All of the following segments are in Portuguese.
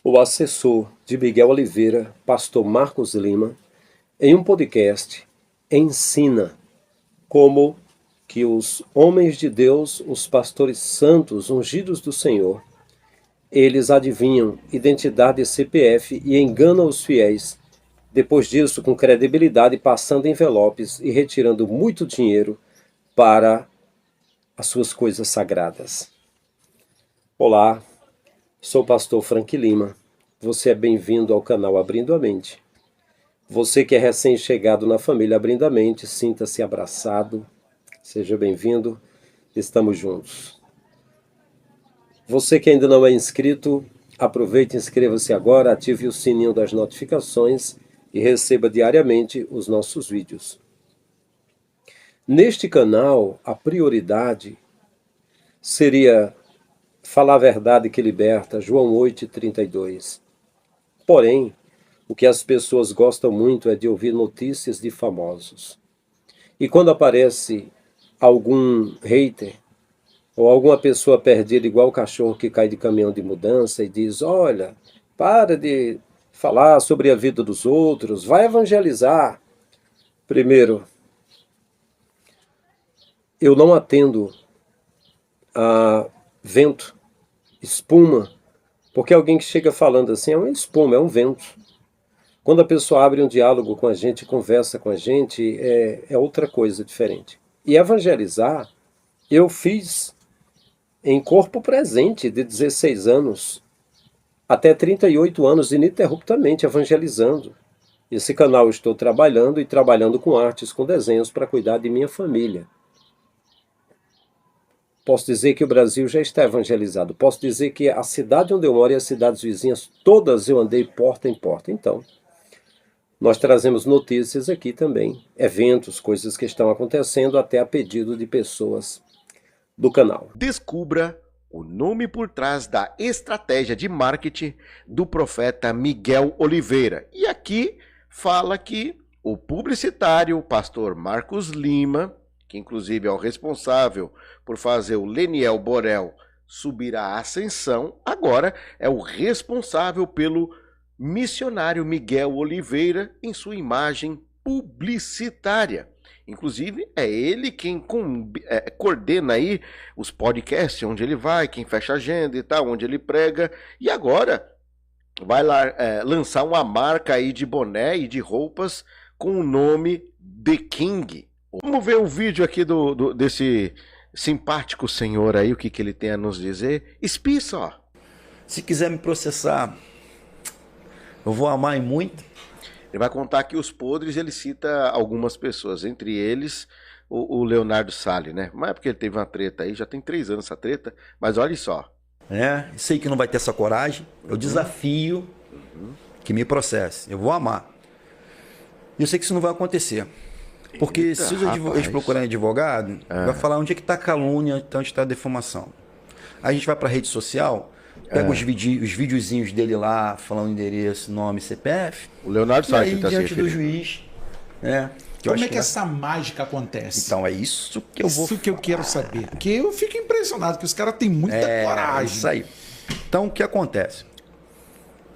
o assessor de Miguel Oliveira, pastor Marcos Lima, em um podcast, ensina como que os homens de Deus, os pastores santos, ungidos do Senhor, eles adivinham identidade e CPF e enganam os fiéis. Depois disso, com credibilidade, passando envelopes e retirando muito dinheiro para as suas coisas sagradas. Olá, sou o pastor Frank Lima. Você é bem-vindo ao canal Abrindo a Mente. Você que é recém-chegado na família Abrindo a Mente, sinta-se abraçado. Seja bem-vindo. Estamos juntos. Você que ainda não é inscrito, aproveite e inscreva-se agora, ative o sininho das notificações e receba diariamente os nossos vídeos. Neste canal, a prioridade seria falar a verdade que liberta, João 8,32. Porém, o que as pessoas gostam muito é de ouvir notícias de famosos. E quando aparece algum hater, ou alguma pessoa perdida igual o cachorro que cai de caminhão de mudança e diz, olha, para de falar sobre a vida dos outros, vai evangelizar. Primeiro, eu não atendo a vento, espuma, porque alguém que chega falando assim é uma espuma, é um vento. Quando a pessoa abre um diálogo com a gente, conversa com a gente, é outra coisa diferente. E evangelizar, eu fiz em corpo presente de 16 anos até 38 anos, ininterruptamente evangelizando. Esse canal eu estou trabalhando e trabalhando com artes, com desenhos para cuidar de minha família. Posso dizer que o Brasil já está evangelizado. Posso dizer que a cidade onde eu moro e as cidades vizinhas, todas eu andei porta em porta. Então, nós trazemos notícias aqui também, eventos, coisas que estão acontecendo até a pedido de pessoas do canal. Descubra o nome por trás da estratégia de marketing do profeta Miguel Oliveira. E aqui fala que o publicitário, o pastor Marcos Lima, que inclusive é o responsável por fazer o Leniel Borel subir à ascensão, agora é o responsável pelo missionário Miguel Oliveira em sua imagem publicitária. Inclusive, é ele quem coordena aí os podcasts, onde ele vai, quem fecha a agenda e tal, onde ele prega. E agora vai lá lançar uma marca aí de boné e de roupas com o nome The King. Vamos ver o vídeo aqui desse simpático senhor aí, o que ele tem a nos dizer. Espia só. Se quiser me processar, eu vou amar e muito. Ele vai contar que os podres, ele cita algumas pessoas, entre eles o Leonardo Salles, né? Mas é porque ele teve uma treta aí, já tem 3 anos essa treta, mas olha só. Sei que não vai ter essa coragem, eu desafio que me processe, eu vou amar. E eu sei que isso não vai acontecer. Porque Eita, se eles procurarem advogado, vai falar onde é que está a calúnia, onde está a defamação. Aí a gente vai para a rede social, pega os videozinhos dele lá, falando endereço, nome, CPF. O Leonardo Salles está diante do juiz. Como é que essa mágica acontece? Então é isso que eu quero saber. Porque eu fico impressionado que os caras têm muita coragem. É isso aí. Então o que acontece?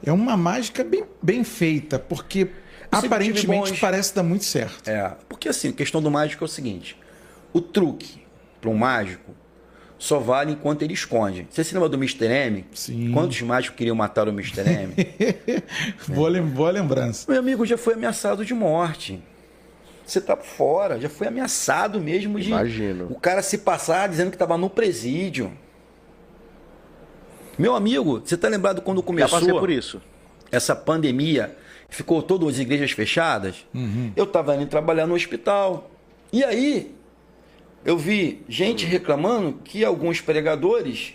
É uma mágica bem feita, porque aparentemente parece dar muito certo. Porque assim, a questão do mágico é o seguinte: o truque para um mágico só vale enquanto ele esconde. Você se lembra do Mr. M? Sim. Quantos mágicos queriam matar o Mr. M? Boa lembrança. Meu amigo já foi ameaçado de morte. Você tá fora, já foi ameaçado mesmo de... Imagino. O cara se passar dizendo que estava no presídio. Meu amigo, você tá lembrado quando começou... Já passei por isso. Essa pandemia, ficou todas as igrejas fechadas? Eu tava indo trabalhar no hospital. E aí... eu vi gente reclamando que alguns pregadores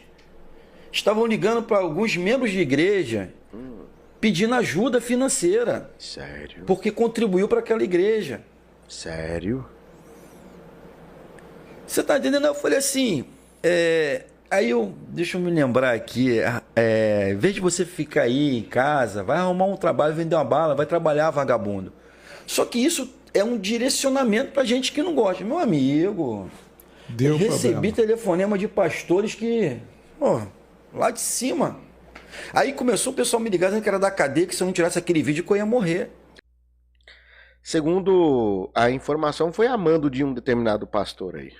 estavam ligando para alguns membros de igreja pedindo ajuda financeira. Sério? Porque contribuiu para aquela igreja. Sério? Você tá entendendo? Eu falei assim, deixa eu me lembrar aqui, em vez de você ficar aí em casa, vai arrumar um trabalho, vender uma bala, vai trabalhar, vagabundo. Só que isso é um direcionamento pra gente que não gosta. Meu amigo, Deu recebi problema. telefonema de pastores que, lá de cima, Aí começou o pessoal me ligar dizendo que era da cadeia, que se eu não tirasse aquele vídeo que eu ia morrer. Segundo a informação, foi a mando de um determinado pastor aí.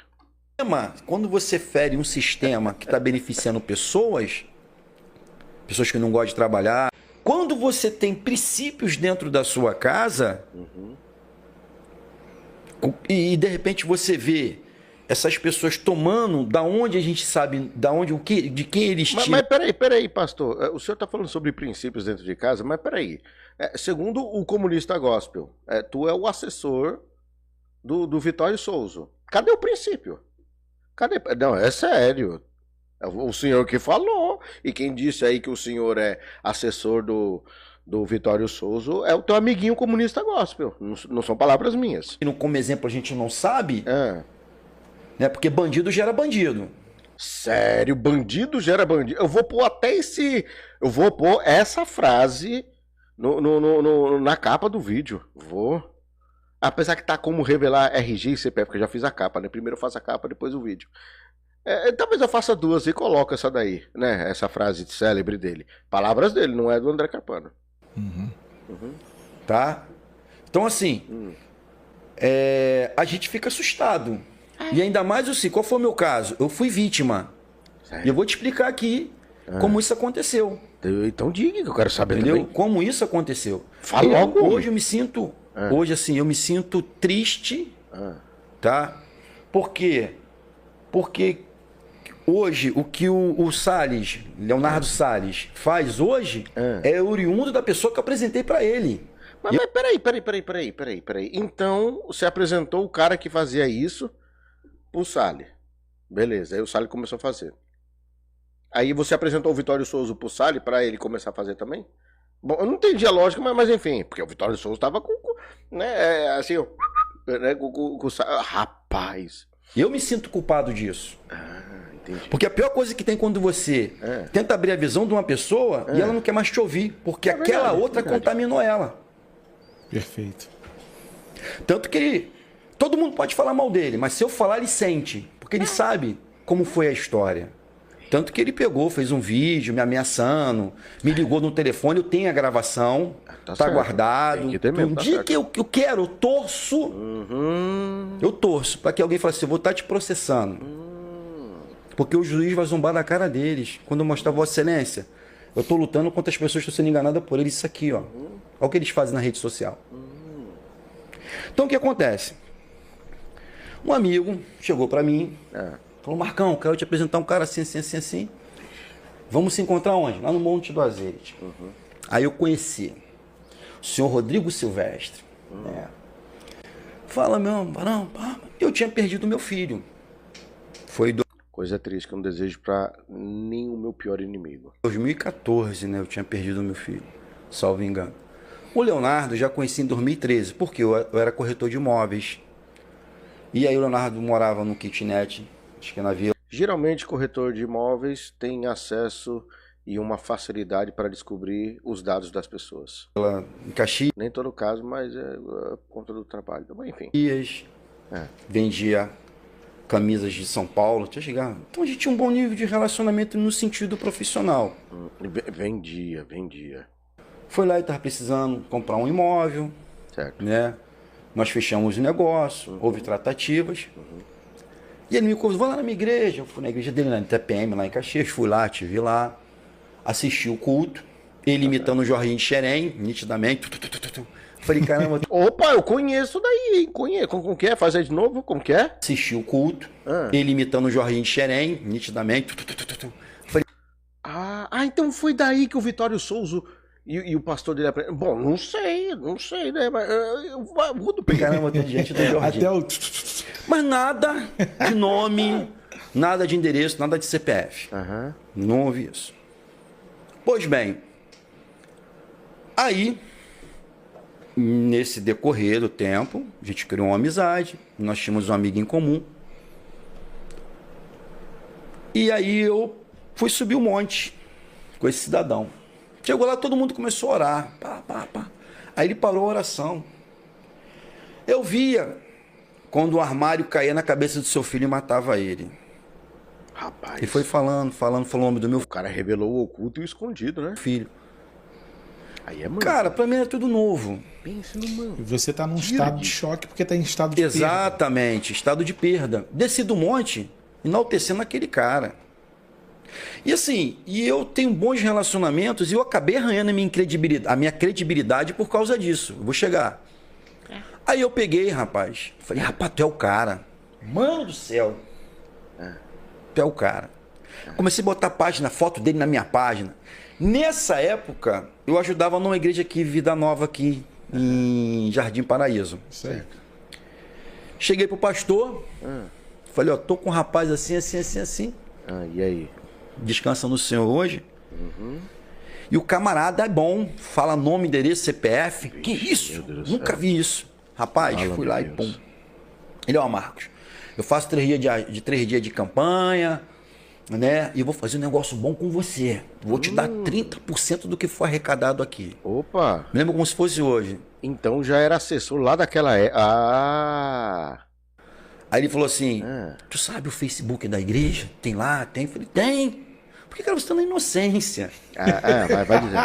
Quando você fere um sistema que está beneficiando pessoas que não gostam de trabalhar, quando você tem princípios dentro da sua casa, e de repente você vê essas pessoas tomando da onde a gente sabe, da onde o que, de quem eles tiram. Mas peraí, pastor. O senhor está falando sobre princípios dentro de casa, mas peraí. Segundo o comunista gospel, tu é o assessor do Vitório Souza. Cadê o princípio? Cadê? Não, é sério. O senhor que falou. E quem disse aí que o senhor é assessor do Vitório Souza é o teu amiguinho comunista gospel. Não são palavras minhas. Como exemplo, a gente não sabe, né? Porque bandido gera bandido. Sério, bandido gera bandido. Eu vou pôr essa frase na capa do vídeo. Vou. Apesar que tá como revelar RG e CPF, porque eu já fiz a capa, né? Primeiro eu faço a capa, depois o vídeo. Talvez eu faça duas e coloco essa daí, né? Essa frase célebre dele. Palavras dele, não é do André Carpano. Tá? Então, assim, a gente fica assustado. E ainda mais assim, qual foi o meu caso? Eu fui vítima. E eu vou te explicar aqui como isso aconteceu. Então diga, que eu quero saber entendeu? Também. Como isso aconteceu. Fala logo. Hoje eu me sinto... Hoje, assim, eu me sinto triste, tá? Por quê? Porque hoje, o que o Salles, Leonardo Salles, faz hoje é oriundo da pessoa que eu apresentei para ele. Mas peraí. Então, você apresentou o cara que fazia isso pro Salles. Beleza, aí o Salles começou a fazer. Aí você apresentou o Vitório Souza pro Salles para ele começar a fazer também? Bom, eu não entendi a lógica, mas enfim, porque o Vitório Souza tava com né, assim, né, rapaz. Eu me sinto culpado disso. Entendi. Porque a pior coisa que tem quando você tenta abrir a visão de uma pessoa e ela não quer mais te ouvir, porque aquela outra contaminou ela. Perfeito. Tanto que todo mundo pode falar mal dele, mas se eu falar, ele sente, porque ele sabe como foi a história. Tanto que ele pegou, fez um vídeo me ameaçando, me ligou no telefone, eu tenho a gravação, tá guardado. Um dia que eu quero, eu torço. Eu torço para que alguém fale assim, eu vou estar te processando. Porque o juiz vai zombar na cara deles. Quando eu mostrar Vossa Excelência, eu estou lutando contra as pessoas que estão sendo enganadas por eles. Isso aqui, ó. Olha o que eles fazem na rede social. Então o que acontece? Um amigo chegou para mim, falou, Marcão, quero te apresentar um cara assim. Vamos se encontrar onde? Lá no Monte do Azeite. Aí eu conheci o senhor Rodrigo Silvestre. Fala, meu barão, eu tinha perdido meu filho. Foi em Coisa triste que eu não desejo pra nem o meu pior inimigo. 2014, né? Eu tinha perdido meu filho, salvo engano. O Leonardo já conheci em 2013, porque eu era corretor de imóveis. E aí o Leonardo morava no kitnet, acho que é na Vila. Geralmente, corretor de imóveis tem acesso e uma facilidade para descobrir os dados das pessoas. Em Caxias. Nem todo caso, mas é por conta do trabalho. Então, enfim. Vendia camisas de São Paulo. Então a gente tinha um bom nível de relacionamento no sentido profissional. Vendia. Foi lá e estava precisando comprar um imóvel. Certo. Né? Nós fechamos o negócio, houve tratativas. E ele me convidou, vou lá na minha igreja. Eu fui na igreja dele, na TPM, lá em Caxias. Fui lá, estive lá, assisti o culto. Ele imitando o Jorginho de Xerém, nitidamente. Falei, caramba. Opa, eu conheço daí, hein? Conheço. Como que é? Fazer de novo? Como que é? Assisti o culto. Ele imitando o Jorginho de Xerém, nitidamente. Falei, então foi daí que o Vitório Souza e o pastor dele aprendeu. Bom, não sei, né? Mas eu vou do caramba, tô diante do Jorginho. Até o... Mas nada de nome, nada de endereço, nada de CPF. Não ouvi isso. Pois bem, aí, nesse decorrer do tempo, a gente criou uma amizade, nós tínhamos um amigo em comum. E aí eu fui subir o monte com esse cidadão. Chegou lá, todo mundo começou a orar. Aí ele parou a oração. Eu via quando o armário caía na cabeça do seu filho e matava ele. Rapaz. E foi falando o nome do meu O cara revelou o oculto e o escondido, né? filho. Aí é mano. Cara, pra mim era tudo novo. Pensa no mano. E você tá num estado de choque porque tá em estado de perda. Exatamente, estado de perda. Desci do monte, enaltecendo aquele cara. E assim, eu tenho bons relacionamentos e eu acabei arranhando a minha credibilidade por causa disso. Eu vou chegar. Aí eu peguei, rapaz. Falei, rapaz, tu é o cara. Mano do céu. Tu é o cara. Comecei a botar foto dele na minha página. Nessa época, eu ajudava numa igreja aqui, Vida Nova, aqui em Jardim Paraíso. Isso aí. Cheguei pro pastor. Falei, ó, tô com um rapaz assim. E aí? Descansa no Senhor hoje. E o camarada é bom. Fala nome, endereço, CPF. Que isso? Nunca vi isso. Rapaz, fui lá e pum. Ele, ó, Marcos, eu faço 3 dias de campanha, né? E eu vou fazer um negócio bom com você. Vou te dar 30% do que for arrecadado aqui. Opa! Me lembro como se fosse hoje. Então já era assessor lá daquela época. Aí ele falou assim, tu sabe o Facebook da igreja? Tem lá? Tem? Eu falei, tem. Por que, cara, você tá na inocência? Vai dizer.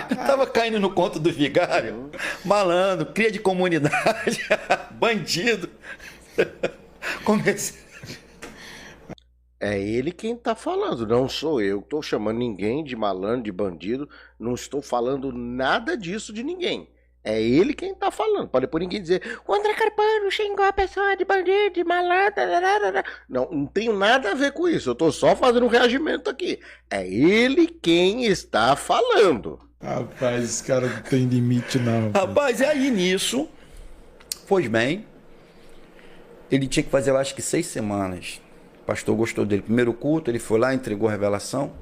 Eu tava caindo no conto do vigário. Malandro, cria de comunidade, bandido. Comecei. É ele quem tá falando, não sou eu. Tô chamando ninguém de malandro, de bandido. Não estou falando nada disso de ninguém. É ele quem tá falando. Pode depois ninguém dizer, o André Carpano xingou a pessoa de bandido, de malandro. Não tenho nada a ver com isso. Eu tô só fazendo um reagimento aqui. É ele quem está falando. Rapaz, esse cara não tem limite, não. Rapaz, e aí nisso, pois bem, ele tinha que fazer, eu acho que 6 semanas. O pastor gostou dele. Primeiro culto, ele foi lá, entregou a revelação,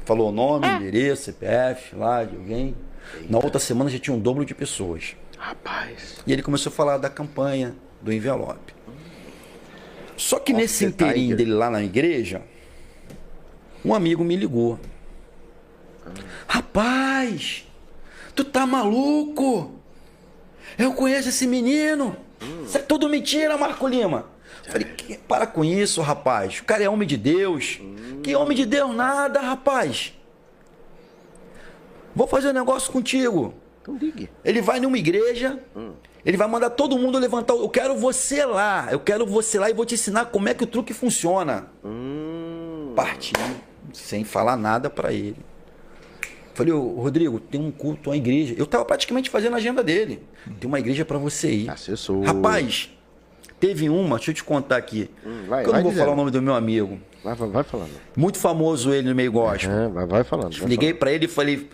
falou o nome, endereço, CPF, lá de alguém. Na outra semana já tinha um dobro de pessoas. Rapaz. E ele começou a falar da campanha do envelope. Só que nesse inteirinho dele lá na igreja, um amigo me ligou. Rapaz, tu tá maluco? Eu conheço esse menino. Isso é tudo mentira, Marco Lima. Falei, para com isso, rapaz. O cara é homem de Deus. Que homem de Deus nada, rapaz. Vou fazer um negócio contigo. Então ligue. Ele vai numa igreja, ele vai mandar todo mundo levantar. Eu quero você lá e vou te ensinar como é que o truque funciona. Parti, sem falar nada pra ele. Falei, ô, Rodrigo, tem um culto, uma igreja. Eu tava praticamente fazendo a agenda dele. Tem uma igreja pra você ir. Assessor. Rapaz, teve uma, deixa eu te contar aqui. Eu não vou falar o nome do meu amigo. Vai falando. Muito famoso ele no meio gospel. Vai falando. Liguei pra ele e falei,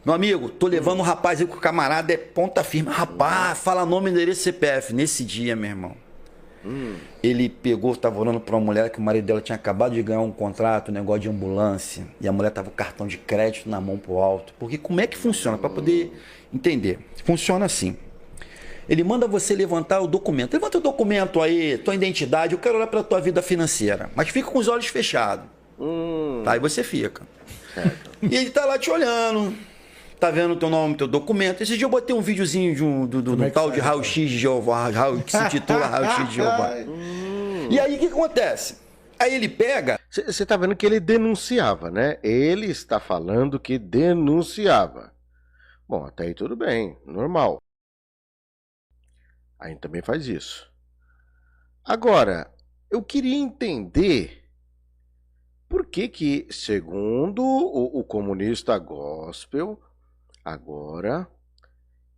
meu amigo, tô levando um rapaz aí com o camarada, é ponta firme. Rapaz, fala nome, endereço, CPF. Nesse dia, meu irmão, ele pegou, tava orando pra uma mulher que o marido dela tinha acabado de ganhar um contrato, um negócio de ambulância. E a mulher tava com o cartão de crédito na mão pro alto. Porque como é que funciona? Pra poder entender. Funciona assim. Ele manda você levantar o documento. Levanta o documento aí, tua identidade, eu quero olhar pra tua vida financeira. Mas fica com os olhos fechados. Tá, aí você fica. Certo. E ele tá lá te olhando. Tá vendo o teu nome, teu documento. Esse dia eu botei um videozinho do tal de Raio-X de Jeová, que se intitula Raio-X de Jeová. E aí o que acontece? Aí ele pega... Você tá vendo que ele denunciava, né? Ele está falando que denunciava. Bom, até aí tudo bem, normal. A gente também faz isso. Agora, eu queria entender por que segundo o comunista gospel, agora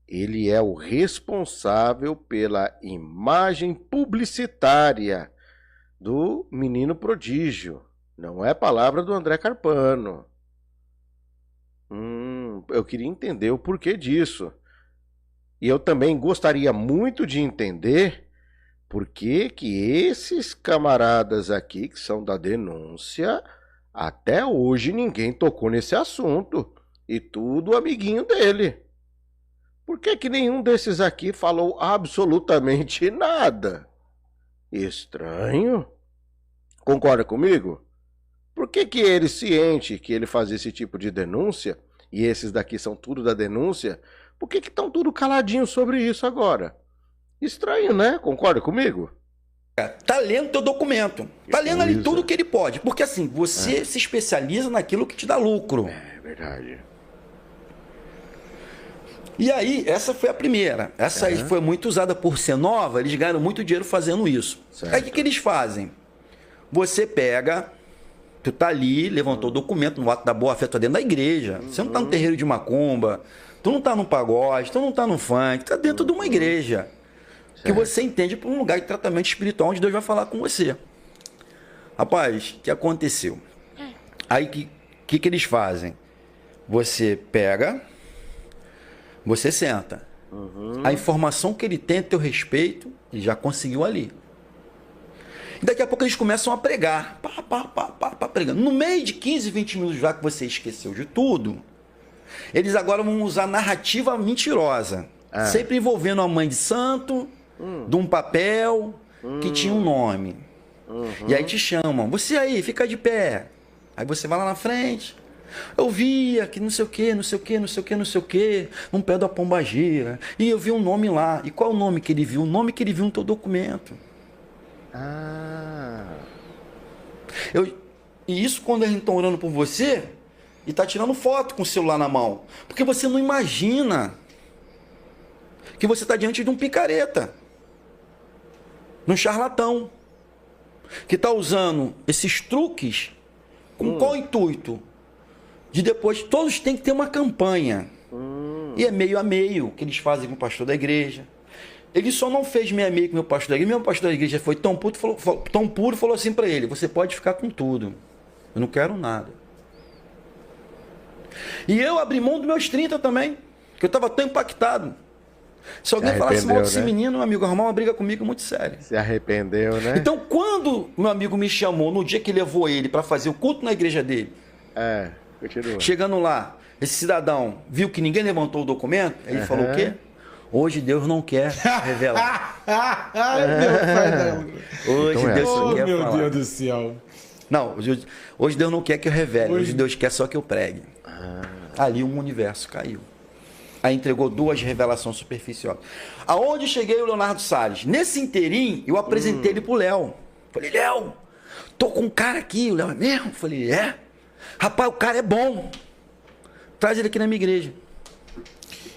ele é o responsável pela imagem publicitária do menino prodígio. Não é palavra do André Carpano. Eu queria entender o porquê disso. E eu também gostaria muito de entender por que esses camaradas aqui, que são da denúncia, até hoje ninguém tocou nesse assunto. E tudo amiguinho dele. Por que nenhum desses aqui falou absolutamente nada? Estranho. Concorda comigo? Por que ele, ciente que ele fazia esse tipo de denúncia, e esses daqui são tudo da denúncia, por que estão tudo caladinho sobre isso agora? Estranho, né? Concorda comigo? Tá lendo teu documento. Tá lendo ali tudo que ele pode. Porque assim, você se especializa naquilo que te dá lucro. É verdade. E aí, essa foi a primeira. Essa aí foi muito usada por ser nova, eles ganham muito dinheiro fazendo isso. Certo. Aí o que eles fazem? Você pega, tu tá ali, levantou o documento no ato da boa-fé, tu tá dentro da igreja. Você não tá no terreiro de macumba, tu não tá no pagode, tu não tá no funk, tu tá dentro de uma igreja. Que você entende para um lugar de tratamento espiritual onde Deus vai falar com você. Rapaz, o que aconteceu? Aí o que eles fazem? Você pega, você senta. A informação que ele tem a teu respeito, ele já conseguiu ali. E daqui a pouco eles começam a pregar. Pregando. No meio de 15, 20 minutos, já que você esqueceu de tudo, eles agora vão usar narrativa mentirosa. Sempre envolvendo a mãe de santo, de um papel que tinha um nome. E aí te chamam. Você aí, fica de pé. Aí você vai lá na frente. Eu via que não sei o que, não sei o que, não sei o que, não sei o que, um pé da pombagira. E eu vi um nome lá. E qual é o nome que ele viu? O nome que ele viu no teu documento. E isso quando eles estão orando por você e tá tirando foto com o celular na mão. Porque você não imagina que você está diante de um picareta, de um charlatão, que está usando esses truques com qual intuito? De depois, todos têm que ter uma campanha. E é meio a meio que eles fazem com o pastor da igreja. Ele só não fez meio a meio com o meu pastor da igreja. Meu pastor da igreja foi tão puro, falou assim para ele: você pode ficar com tudo. Eu não quero nada. E eu abri mão dos meus 30 também, que eu estava tão impactado. Se alguém falasse mal desse menino, meu amigo, arrumar uma briga comigo muito séria. Se arrependeu, né? Então, quando meu amigo me chamou, no dia que levou ele para fazer o culto na igreja dele, continua. Chegando lá, esse cidadão viu que ninguém levantou o documento, ele falou o quê? Hoje Deus não quer revelar. Hoje Deus só quer falar. Meu Deus do céu. Não, hoje Deus não quer que eu revele, hoje Deus quer só que eu pregue. Ali um universo caiu. Aí entregou 2 revelações superficiais. Aonde cheguei, o Leonardo Salles? Nesse inteirinho, eu apresentei ele pro Léo. Falei: Léo, tô com um cara aqui. O Léo: é mesmo? Falei: é. Rapaz, o cara é bom. Traz ele aqui na minha igreja.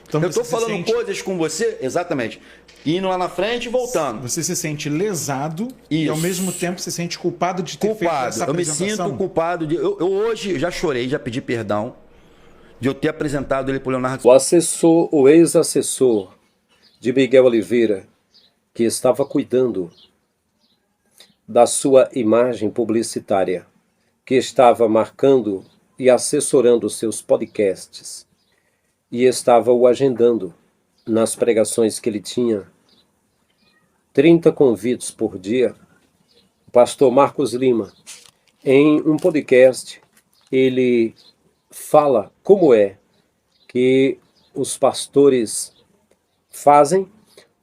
Então, eu tô falando coisas com você, exatamente, indo lá na frente e voltando. Você se sente lesado e ao mesmo tempo se sente culpado de ter feito essa apresentação? Eu me sinto culpado. Eu hoje já chorei, já pedi perdão de eu ter apresentado ele para o Leonardo. O ex-assessor de Miguel Oliveira, que estava cuidando da sua imagem publicitária, que estava marcando e assessorando seus podcasts e estava o agendando nas pregações que ele tinha, 30 convites por dia, o pastor Marcos Lima, em um podcast, ele fala como é que os pastores fazem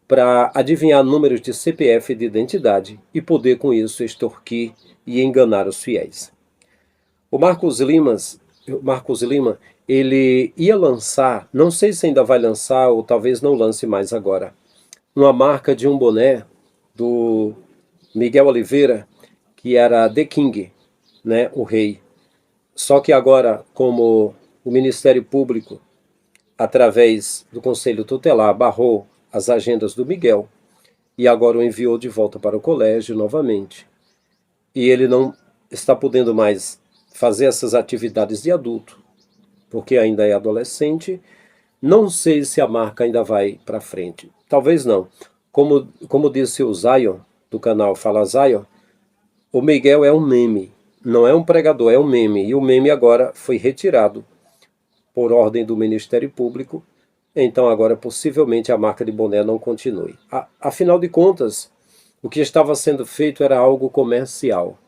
para adivinhar números de CPF de identidade e poder com isso extorquir e enganar os fiéis. O Marcos Lima, ele ia lançar, não sei se ainda vai lançar ou talvez não lance mais agora, uma marca de um boné do Miguel Oliveira, que era The King, né, o rei. Só que agora, como o Ministério Público, através do Conselho Tutelar, barrou as agendas do Miguel e agora o enviou de volta para o colégio novamente, e ele não está podendo mais fazer essas atividades de adulto, porque ainda é adolescente. Não sei se a marca ainda vai para frente. Talvez não. Como disse o Zion, do canal Fala Zion, o Miguel é um meme. Não é um pregador, é um meme. E o meme agora foi retirado por ordem do Ministério Público. Então agora possivelmente a marca de boné não continue. Afinal de contas, o que estava sendo feito era algo comercial.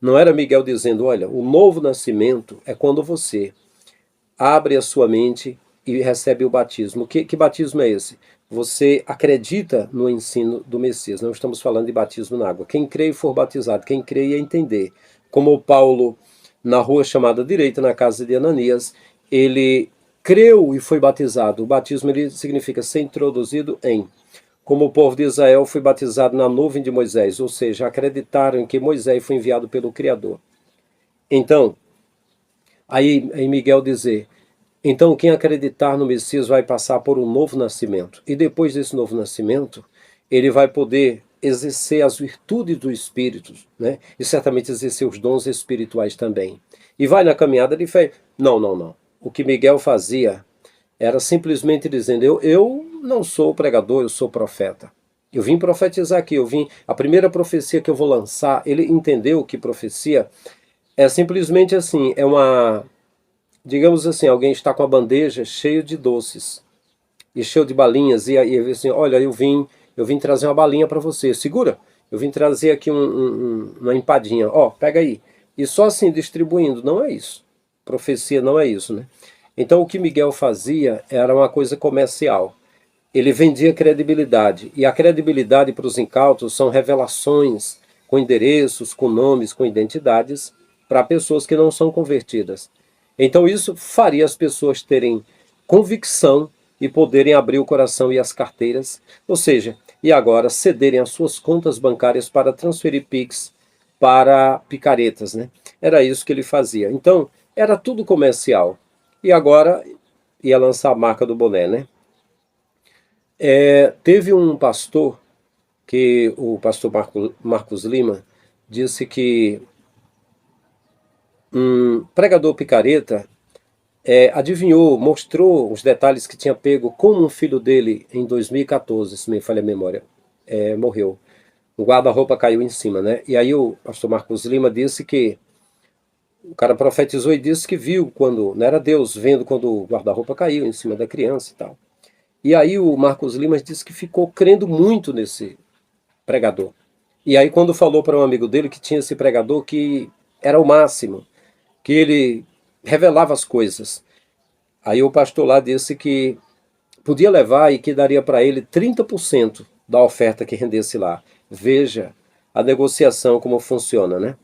Não era Miguel dizendo: olha, o novo nascimento é quando você abre a sua mente e recebe o batismo. Que batismo é esse? Você acredita no ensino do Messias. Não estamos falando de batismo na água. Quem crê e for batizado, quem crê ia entender. Como o Paulo, na rua chamada Direita, na casa de Ananias, ele creu e foi batizado. O batismo ele significa ser introduzido em. como o povo de Israel foi batizado na nuvem de Moisés, ou seja, acreditaram em que Moisés foi enviado pelo Criador. Então, aí Miguel dizer, então quem acreditar no Messias vai passar por um novo nascimento. E depois desse novo nascimento, ele vai poder exercer as virtudes do Espírito, né? E certamente exercer os dons espirituais também. E vai na caminhada de fé. Não. O que Miguel fazia era simplesmente dizendo, eu não sou pregador, eu sou profeta. Eu vim profetizar aqui, a primeira profecia que eu vou lançar, ele entendeu que profecia é simplesmente assim, digamos assim, alguém está com a bandeja cheia de doces, e cheio de balinhas, e aí assim, olha, eu vim trazer uma balinha para você, segura, eu vim trazer aqui uma empadinha, pega aí. E só assim distribuindo, não é isso. Profecia não é isso, né? Então o que Miguel fazia era uma coisa comercial. Ele vendia credibilidade. E a credibilidade para os incautos são revelações com endereços, com nomes, com identidades para pessoas que não são convertidas. Então isso faria as pessoas terem convicção e poderem abrir o coração e as carteiras, ou seja, e agora cederem as suas contas bancárias para transferir Pix para picaretas, né? Era isso que ele fazia. Então, era tudo comercial. E agora ia lançar a marca do boné, né? Teve um pastor, que o pastor Marcos Lima, disse que um pregador picareta adivinhou, mostrou os detalhes que tinha pego como um filho dele em 2014, se me falha a memória, morreu. O guarda-roupa caiu em cima, né? E aí o pastor Marcos Lima disse que o cara profetizou e disse que viu quando, não era Deus vendo quando o guarda-roupa caiu em cima da criança e tal. E aí o Marcos Lima disse que ficou crendo muito nesse pregador. E aí quando falou para um amigo dele que tinha esse pregador que era o máximo, que ele revelava as coisas. Aí o pastor lá disse que podia levar e que daria para ele 30% da oferta que rendesse lá. Veja a negociação como funciona, né?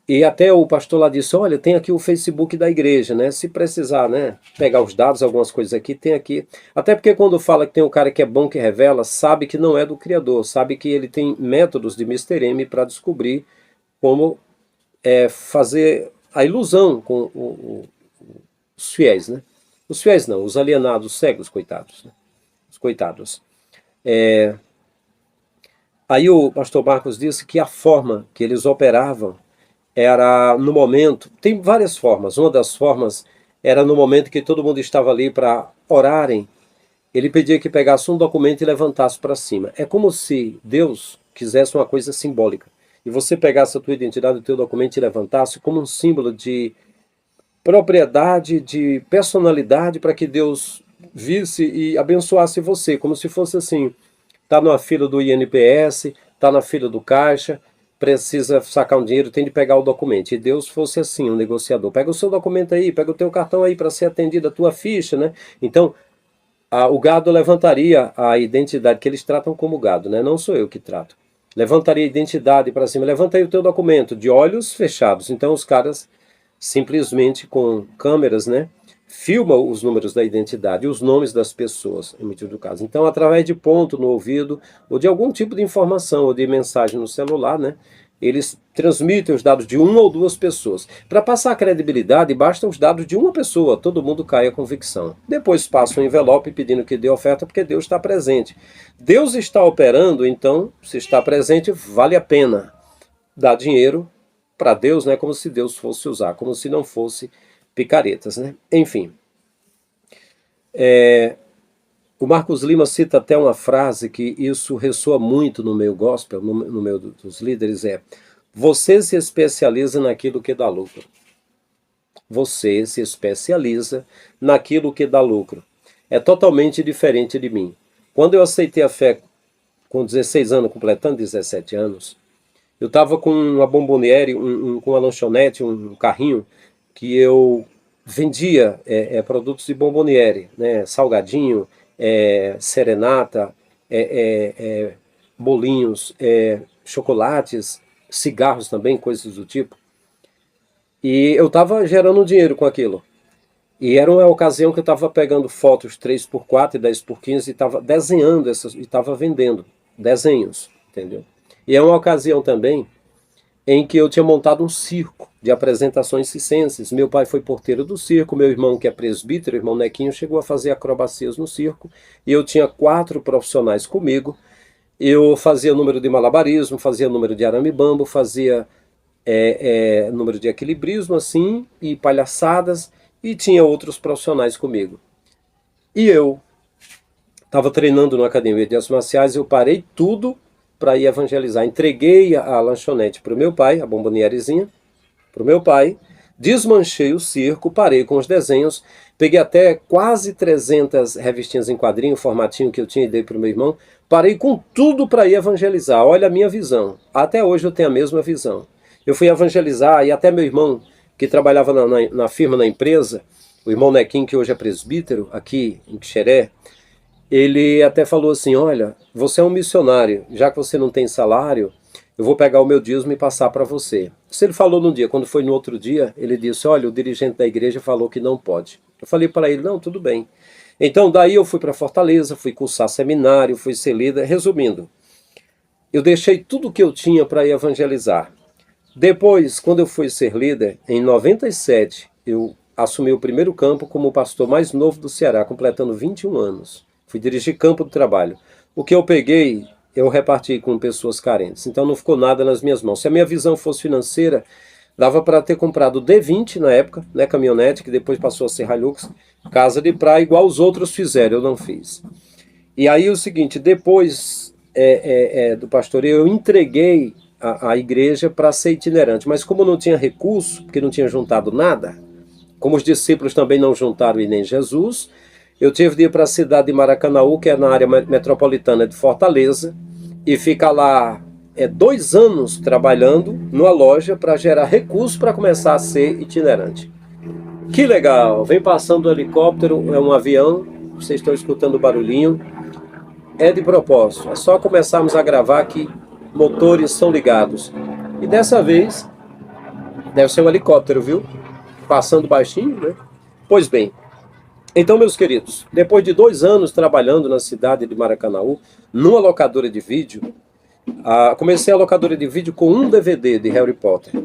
E até o pastor lá disse, olha, tem aqui o Facebook da igreja, né? Se precisar, né, pegar os dados, algumas coisas aqui, tem aqui. Até porque quando fala que tem um cara que é bom, que revela, sabe que não é do Criador, sabe que ele tem métodos de Mr. M para descobrir como fazer a ilusão com os fiéis, né? Os fiéis não, os alienados, os cegos, coitados, né? Os coitados. Aí o pastor Marcos disse que a forma que eles operavam era no momento, tem várias formas, uma das formas era no momento que todo mundo estava ali para orarem, ele pedia que pegasse um documento e levantasse para cima. É como se Deus quisesse uma coisa simbólica, e você pegasse a tua identidade, o teu documento e levantasse como um símbolo de propriedade, de personalidade, para que Deus visse e abençoasse você, como se fosse assim, está na fila do INPS, está na fila do Caixa, precisa sacar um dinheiro, tem de pegar o documento. E Deus fosse assim, um negociador. Pega o seu documento aí, pega o teu cartão aí para ser atendido, a tua ficha, né? Então, o gado levantaria a identidade, que eles tratam como gado, né? Não sou eu que trato. Levantaria a identidade para cima, levanta aí o teu documento, de olhos fechados. Então, os caras simplesmente com câmeras, né? Filma os números da identidade e os nomes das pessoas, em muitos do caso. Então, através de ponto no ouvido, ou de algum tipo de informação, ou de mensagem no celular, né, eles transmitem os dados de uma ou duas pessoas. Para passar a credibilidade, basta os dados de uma pessoa, todo mundo cai a convicção. Depois passa um envelope pedindo que dê oferta, porque Deus está presente. Deus está operando, então, se está presente, vale a pena dar dinheiro para Deus, né, como se Deus fosse usar, como se não fosse picaretas, né? Enfim. O Marcos Lima cita até uma frase que isso ressoa muito no meio gospel, no meio dos líderes, você se especializa naquilo que dá lucro. Você se especializa naquilo que dá lucro. É totalmente diferente de mim. Quando eu aceitei a fé com 16 anos, completando 17 anos, eu estava com uma bomboniere, com uma lanchonete, um carrinho, que eu vendia produtos de bomboniere, né? Salgadinho, serenata, bolinhos, chocolates, cigarros também, coisas do tipo. E eu estava gerando dinheiro com aquilo. E era uma ocasião que eu estava pegando fotos 3x4 e 10x15 e estava desenhando essas, e estava vendendo desenhos, entendeu? E é uma ocasião também em que eu tinha montado um circo de apresentações circenses. Meu pai foi porteiro do circo, meu irmão, que é presbítero, irmão Nequinho, chegou a fazer acrobacias no circo, e eu tinha 4 profissionais comigo. Eu fazia número de malabarismo, fazia número de arame-bambo, fazia número de equilibrismo, assim, e palhaçadas, e tinha outros profissionais comigo. E eu estava treinando na academia de artes marciais, eu parei tudo para ir evangelizar. Entreguei a lanchonete para o meu pai, a bombonierizinha, para o meu pai, desmanchei o circo, parei com os desenhos, peguei até quase 300 revistinhas em quadrinho, formatinho que eu tinha e dei para o meu irmão, parei com tudo para ir evangelizar. Olha a minha visão. Até hoje eu tenho a mesma visão. Eu fui evangelizar e até meu irmão, que trabalhava na firma, na empresa, o irmão Nequim, que hoje é presbítero, aqui em Quixeré, ele até falou assim, olha, você é um missionário, já que você não tem salário, eu vou pegar o meu dízimo e passar para você. Isso ele falou num dia. Quando foi no outro dia, ele disse, olha, o dirigente da igreja falou que não pode. Eu falei para ele, não, tudo bem. Então daí eu fui para Fortaleza, fui cursar seminário, fui ser líder. Resumindo, eu deixei tudo que eu tinha para ir evangelizar. Depois, quando eu fui ser líder, em 97, eu assumi o primeiro campo como o pastor mais novo do Ceará, completando 21 anos. Fui dirigir campo do trabalho. O que eu peguei, eu reparti com pessoas carentes. Então não ficou nada nas minhas mãos. Se a minha visão fosse financeira, dava para ter comprado o D20 na época, né, caminhonete, que depois passou a ser Hilux, casa de praia, igual os outros fizeram, eu não fiz. E aí o seguinte, depois do pastoreio, eu entreguei a igreja para ser itinerante, mas como não tinha recurso, porque não tinha juntado nada, como os discípulos também não juntaram e nem Jesus, eu tive de ir para a cidade de Maracanaú, que é na área metropolitana de Fortaleza, e ficar lá 2 anos trabalhando numa loja para gerar recursos para começar a ser itinerante. Que legal! Vem passando um helicóptero, é um avião, vocês estão escutando o barulhinho, é de propósito, é só começarmos a gravar que motores são ligados. E dessa vez, deve ser um helicóptero, viu? Passando baixinho, né? Pois bem, então, meus queridos, depois de 2 anos trabalhando na cidade de Maracanaú, numa locadora de vídeo, comecei a locadora de vídeo com um DVD de Harry Potter.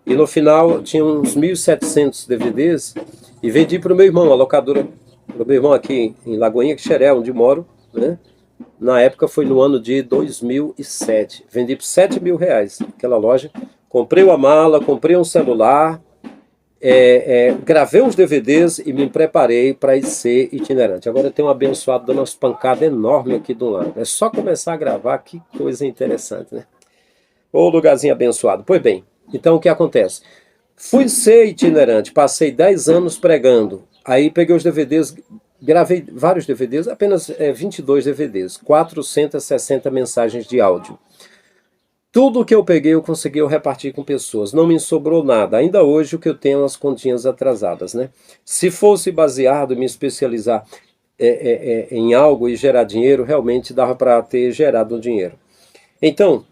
E no final tinha uns 1.700 DVDs e vendi para o meu irmão, a locadora, para o meu irmão aqui em Lagoinha, Quixeré, onde moro, né? Na época foi no ano de 2007. Vendi por R$7.000 aquela loja. Comprei uma mala, comprei um celular, gravei uns DVDs e me preparei para ser itinerante. Agora eu tenho um abençoado dando umas pancadas enormes aqui do lado. É só começar a gravar, que coisa interessante, né? Ô lugarzinho abençoado. Pois bem, então o que acontece? Fui ser itinerante, passei 10 anos pregando. Aí peguei os DVDs, gravei vários DVDs, apenas 22 DVDs, 460 mensagens de áudio. Tudo que eu peguei, eu consegui repartir com pessoas. Não me sobrou nada. Ainda hoje o que eu tenho é as continhas atrasadas, né? Se fosse baseado em me especializar em algo e gerar dinheiro, realmente dava para ter gerado um dinheiro. Então,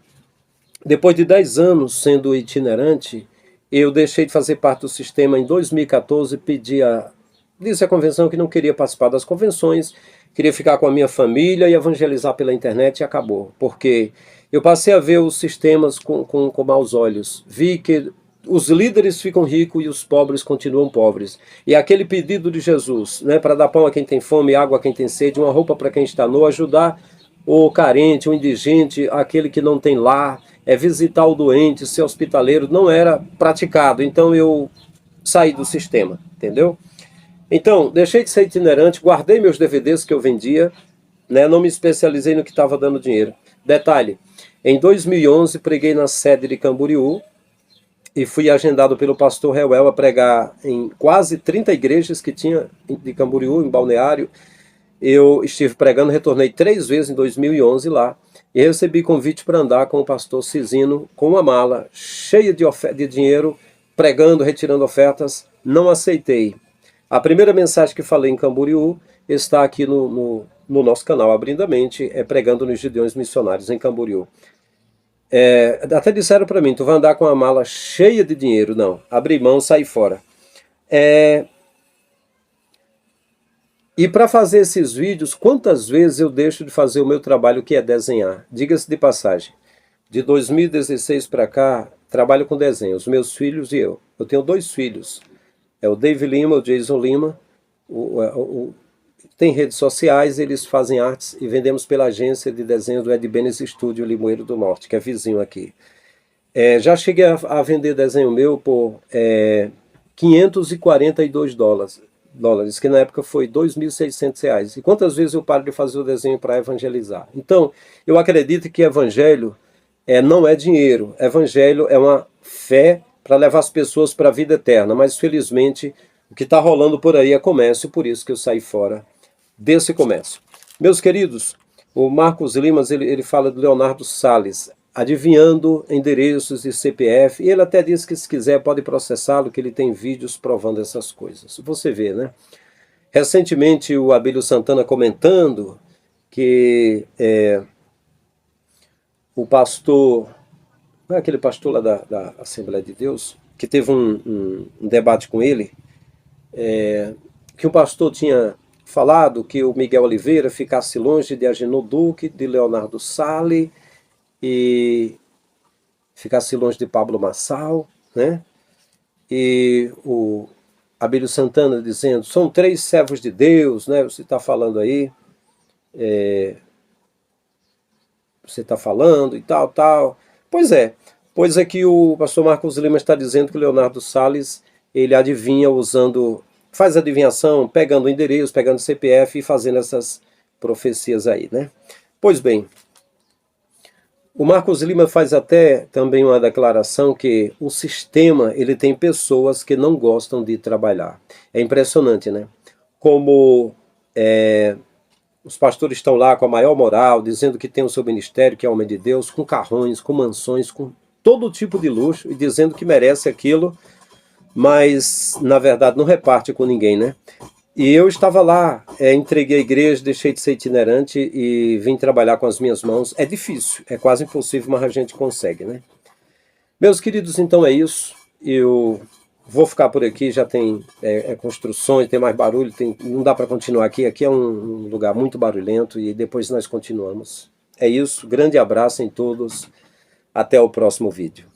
depois de 10 anos sendo itinerante, eu deixei de fazer parte do sistema em 2014, disse à convenção que não queria participar das convenções, queria ficar com a minha família e evangelizar pela internet e acabou. Porque eu passei a ver os sistemas com maus olhos. Vi que os líderes ficam ricos e os pobres continuam pobres. E aquele pedido de Jesus, né, para dar pão a quem tem fome, água a quem tem sede, uma roupa para quem está nu, ajudar o carente, o indigente, aquele que não tem lar, visitar o doente, ser hospitaleiro, não era praticado. Então eu saí do sistema, entendeu? Então, deixei de ser itinerante, guardei meus DVDs que eu vendia, né, não me especializei no que estava dando dinheiro. Detalhe, em 2011 preguei na sede de Camboriú e fui agendado pelo pastor Reuel a pregar em quase 30 igrejas que tinha de Camboriú, em Balneário. Eu estive pregando, retornei 3 vezes em 2011 lá e recebi convite para andar com o pastor Cisino com uma mala cheia de dinheiro, pregando, retirando ofertas. Não aceitei. A primeira mensagem que falei em Camboriú está aqui no nosso canal, Abrindo a Mente, pregando nos Gideões Missionários em Camboriú. Até disseram para mim, tu vai andar com uma mala cheia de dinheiro. Não, abri mão, saí fora. E para fazer esses vídeos, quantas vezes eu deixo de fazer o meu trabalho, que é desenhar? Diga-se de passagem, de 2016 para cá, trabalho com desenho, os meus filhos e eu. Eu tenho 2 filhos, é o Dave Lima, o Jason Lima, tem redes sociais, eles fazem artes e vendemos pela agência de desenho do Ed Benes Studio, Limoeiro do Norte, que é vizinho aqui. Já cheguei a vender desenho meu por $542, que na época foi R$2.600. E quantas vezes eu paro de fazer o desenho para evangelizar? Então, eu acredito que evangelho não é dinheiro. Evangelho é uma fé para levar as pessoas para a vida eterna. Mas, felizmente, o que está rolando por aí é comércio, por isso que eu saí fora desse comércio. Meus queridos, o Marcos Limas, ele fala do Leonardo Salles, adivinhando endereços e CPF, e ele até diz que se quiser pode processá-lo, que ele tem vídeos provando essas coisas. Você vê, né? Recentemente o Abílio Santana comentando que o pastor, não é aquele pastor lá da Assembleia de Deus, que teve um debate com ele, que o pastor tinha falado que o Miguel Oliveira ficasse longe de Agenor Duque, de Leonardo Salles, e ficasse longe de Pablo Marçal, né? E o Abílio Santana dizendo, são 3 servos de Deus, né? Você está falando aí, você está falando e tal. Pois é que o pastor Marcos Lima está dizendo que o Leonardo Salles, ele adivinha faz adivinhação, pegando o endereço, pegando o CPF e fazendo essas profecias aí, né? Pois bem, o Marcos Lima faz até também uma declaração que o sistema, ele tem pessoas que não gostam de trabalhar. É impressionante, né? Como os pastores estão lá com a maior moral, dizendo que tem o seu ministério, que é homem de Deus, com carrões, com mansões, com todo tipo de luxo, e dizendo que merece aquilo, mas na verdade não reparte com ninguém, né? E eu estava lá, entreguei a igreja, deixei de ser itinerante e vim trabalhar com as minhas mãos. É difícil, é quase impossível, mas a gente consegue, né? Meus queridos, então é isso. Eu vou ficar por aqui, já tem construções, tem mais barulho, não dá para continuar aqui. Aqui é um lugar muito barulhento e depois nós continuamos. É isso, grande abraço em todos, até o próximo vídeo.